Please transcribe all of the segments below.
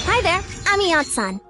Hi there, I'm Ian-san.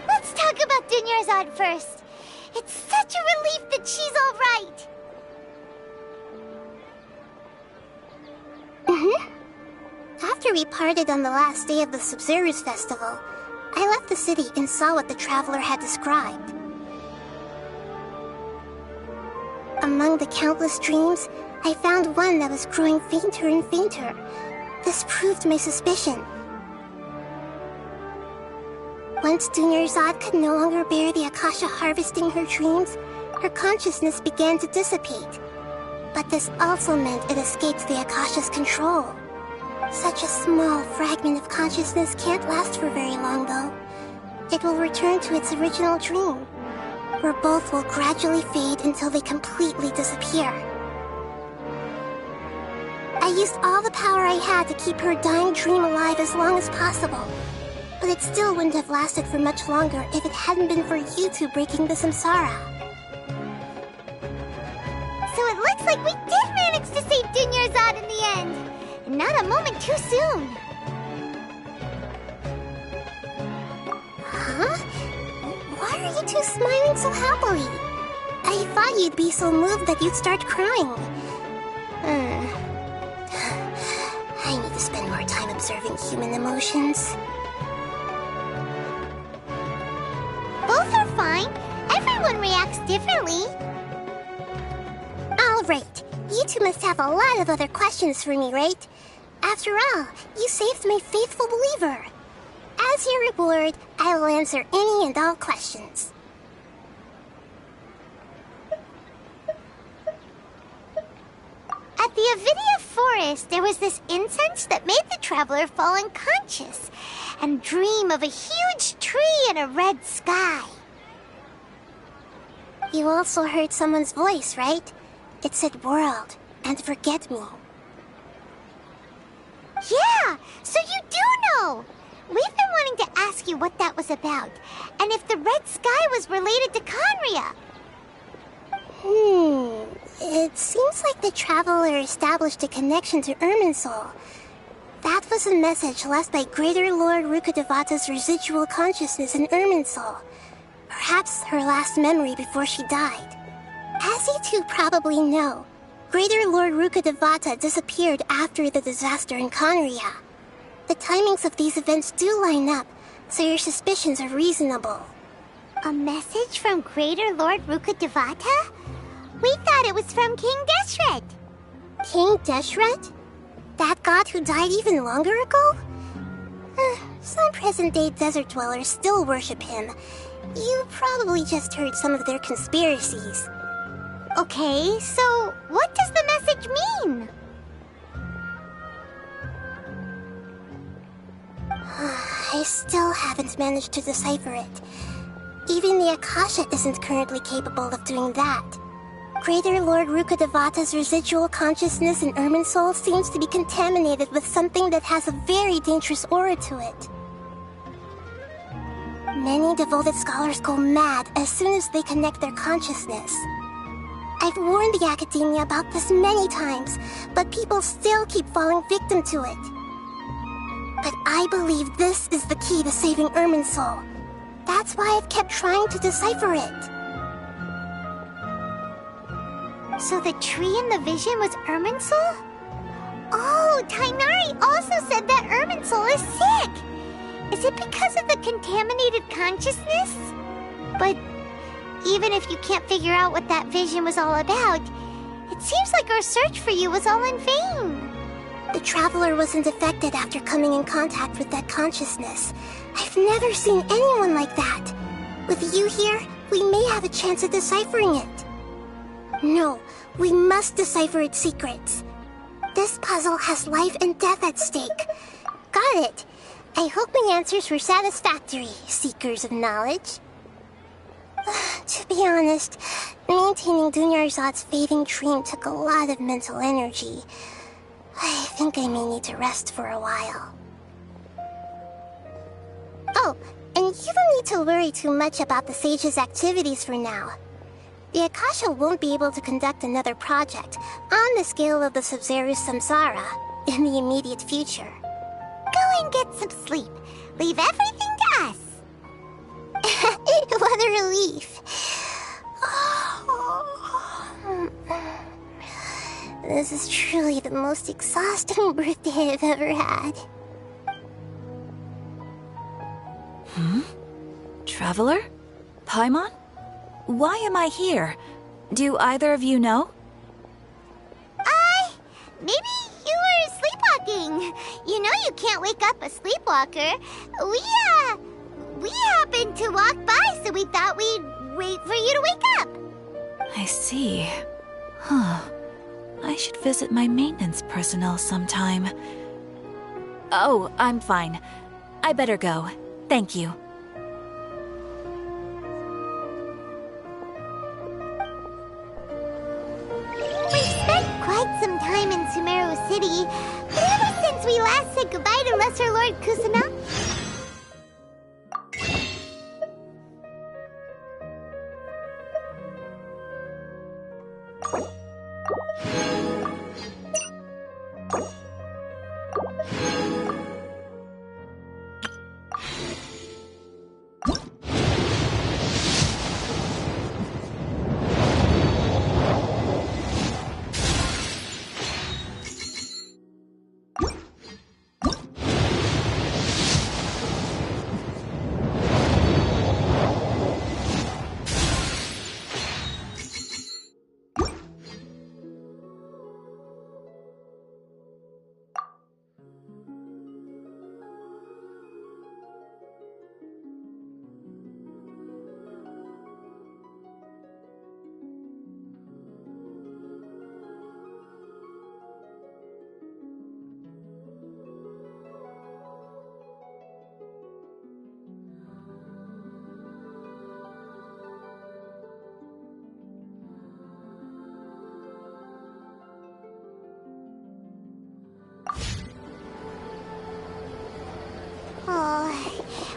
Let's talk about Dunyarzad first. It's such a relief that she's all right. After we parted on the last day of the Sub-Zero's festival, I left the city and saw what the traveler had described. Among the countless dreams, I found one that was growing fainter and fainter. This proved my suspicion. Once Dunyarzad could no longer bear the Akasha harvesting her dreams, her consciousness began to dissipate. But this also meant it escaped the Akasha's control. Such a small fragment of consciousness can't last for very long, though. It will return to its original dream, where both will gradually fade until they completely disappear. I used all the power I had to keep her dying dream alive as long as possible. But it still wouldn't have lasted for much longer if it hadn't been for you two breaking the samsara. So it looks like we did manage to save Dunyarzad in the end! Not a moment too soon! Huh? Why are you two smiling so happily? I thought you'd be so moved that you'd start crying. I need to spend more time observing human emotions. Both are fine. Everyone reacts differently. All right. You two must have a lot of other questions for me, right? After all, you saved my faithful believer. As your reward, I will answer any and all questions. At the Avidia forest, there was this incense that made the traveler fall unconscious and dream of a huge tree and a red sky. You also heard someone's voice, right? It said world and forget me. Yeah, so you do know! We've been wanting to ask you what that was about, and if the red sky was related to Conria. It seems like the traveler established a connection to Irminsul. That was a message left by Greater Lord Rukkhadevata's residual consciousness in Irminsul. Perhaps her last memory before she died. As you two probably know, Greater Lord Rukkhadevata disappeared after the disaster in Conria. The timings of these events do line up, so your suspicions are reasonable. A message from Greater Lord Rukkhadevata? We thought it was from King Deshret. King Deshret? That god who died even longer ago? Some present-day desert dwellers still worship him. You probably just heard some of their conspiracies. Okay, so what does the message mean? I still haven't managed to decipher it. Even the Akasha isn't currently capable of doing that. Greater Lord Rukkhadevata's residual consciousness in Irminsul seems to be contaminated with something that has a very dangerous aura to it. Many devoted scholars go mad as soon as they connect their consciousness. I've warned the academia about this many times, but people still keep falling victim to it. But I believe this is the key to saving Irminsul. That's why I've kept trying to decipher it. So the tree in the vision was Irminsul? Oh, Tainari also said that Irminsul is sick! Is it because of the contaminated consciousness? But even if you can't figure out what that vision was all about, it seems like our search for you was all in vain. The Traveler wasn't affected after coming in contact with that consciousness. I've never seen anyone like that. With you here, we may have a chance at deciphering it. No, we must decipher its secrets. This puzzle has life and death at stake. Got it. I hope my answers were satisfactory, seekers of knowledge. To be honest, maintaining Dunyarzad's fading dream took a lot of mental energy. I think I may need to rest for a while. Oh, and you don't need to worry too much about the Sage's activities for now. The Akasha won't be able to conduct another project on the scale of the Sub-Zerus Samsara in the immediate future. Go and get some sleep. Leave everything to us. What a relief. This is truly the most exhausting birthday I've ever had. Traveler? Paimon? Why am I here? Do either of you know? Maybe you were sleepwalking. You know you can't wake up a sleepwalker. We happened to walk by, so we thought we'd wait for you to wake up. I see. Huh. I should visit my maintenance personnel sometime. Oh, I'm fine. I better go. Thank you. We've spent quite some time in Sumeru City, but ever since we last said goodbye to Lesser Lord Kusana,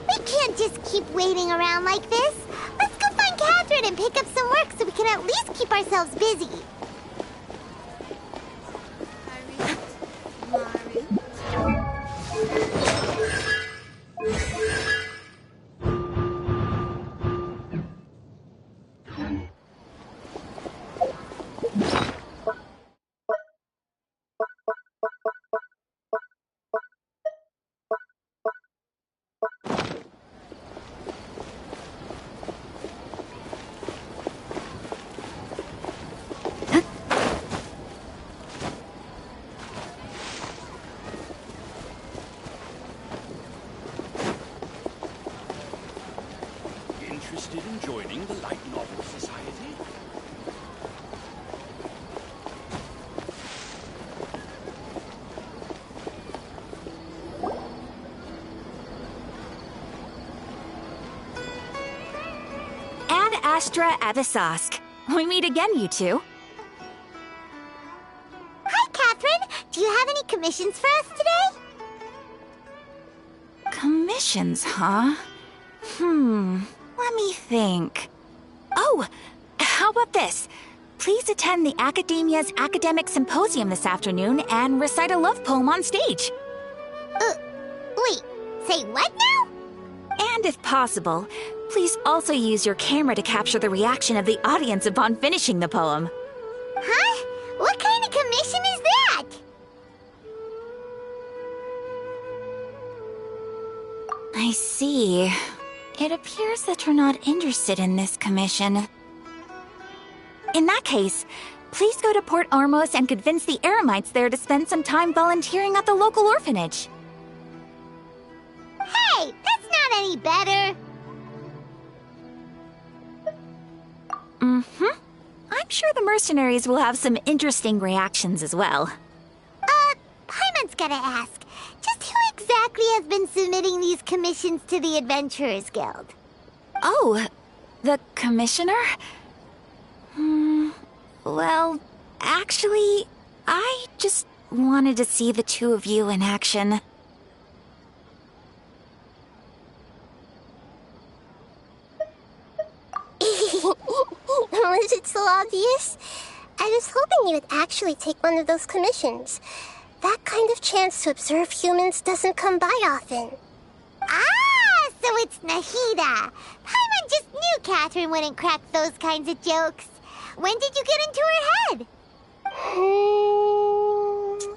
we can't just keep waiting around like this. Let's go find Catherine and pick up some work so we can at least keep ourselves busy. Astra Avisask. We meet again, you two. Hi, Catherine. Do you have any commissions for us today? Commissions, huh? Let me think. Oh, how about this? Please attend the Academia's Academic Symposium this afternoon and recite a love poem on stage. Wait, say what now? And if possible, please also use your camera to capture the reaction of the audience upon finishing the poem. Huh? What kind of commission is that? I see. It appears that you're not interested in this commission. In that case, please go to Port Ormos and convince the Eremites there to spend some time volunteering at the local orphanage. Hey, that's not any better. I'm sure the mercenaries will have some interesting reactions as well. Paimon's gotta ask. Just who exactly has been submitting these commissions to the Adventurers Guild? Oh, the commissioner? Well, actually, I just wanted to see the two of you in action. Was it so obvious? I was hoping you would actually take one of those commissions. That kind of chance to observe humans doesn't come by often. Ah, so it's Nahida. Paimon just knew Catherine wouldn't crack those kinds of jokes. When did you get into her head?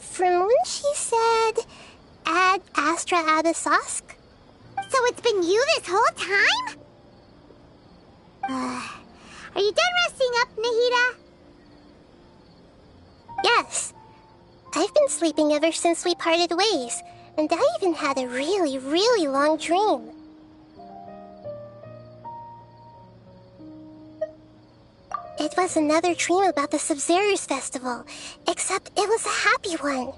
From when she said, Ad Astra Abisask? So it's been you this whole time? Are you done resting up, Nahida? Yes. I've been sleeping ever since we parted ways, and I even had a really, really long dream. It was another dream about the Sub-Zerus Festival, except it was a happy one.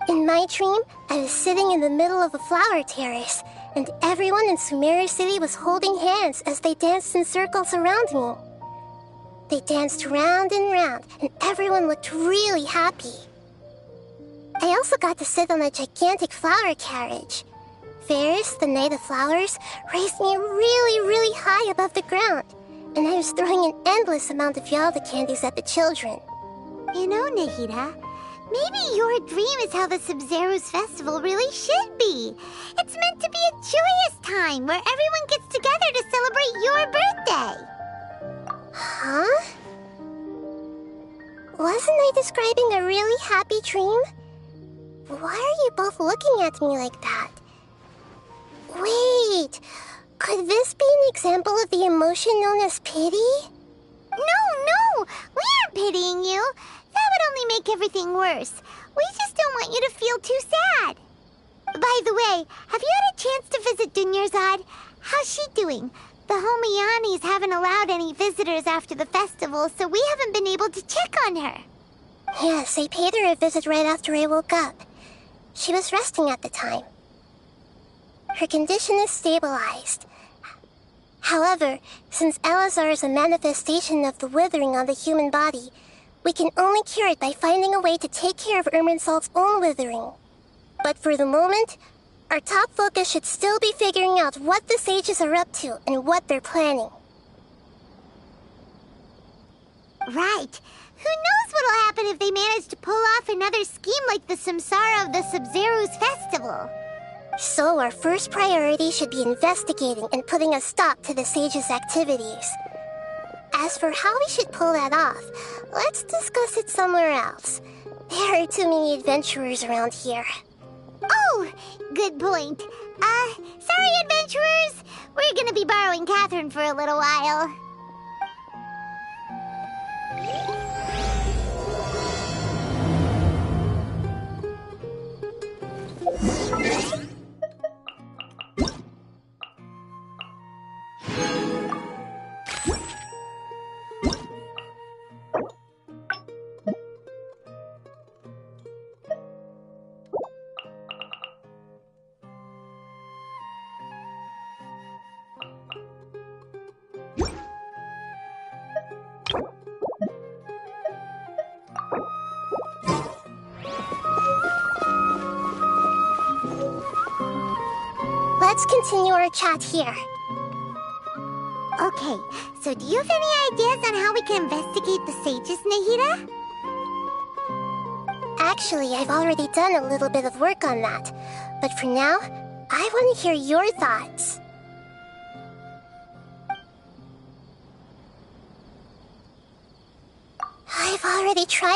In my dream, I was sitting in the middle of a flower terrace, and everyone in Sumeru City was holding hands as they danced in circles around me. They danced round and round, and everyone looked really happy. I also got to sit on a gigantic flower carriage. Ferris, the Knight of Flowers, raised me really, really high above the ground, and I was throwing an endless amount of Yalda candies at the children. You know, Nahida, maybe your dream is how the Sub-Zerus Festival really should be. It's meant to be a joyous time where everyone gets together to celebrate your birthday. Huh? Wasn't I describing a really happy dream? Why are you both looking at me like that? Wait, could this be an example of the emotion known as pity? No, we aren't pitying you. That would only make everything worse. We just don't want you to feel too sad. By the way, have you had a chance to visit Dunyarzad? How's she doing? The Homianis haven't allowed any visitors after the festival, so we haven't been able to check on her. Yes, I paid her a visit right after I woke up. She was resting at the time. Her condition is stabilized. However, since Elazar is a manifestation of the withering on the human body, we can only cure it by finding a way to take care of Irminsul's own withering. But for the moment, our top focus should still be figuring out what the sages are up to and what they're planning. Right. Who knows what'll happen if they manage to pull off another scheme like the Samsara of the Sub-Zerus Festival. So our first priority should be investigating and putting a stop to the sages' activities. As for how we should pull that off, let's discuss it somewhere else. There are too many adventurers around here. Oh, good point. Sorry, adventurers. We're gonna be borrowing Catherine for a little while. let's continue our chat here. Okay, so do you have any ideas on how we can investigate the sages, Nahida? Actually, I've already done a little bit of work on that. But for now, I want to hear your thoughts. I've already tried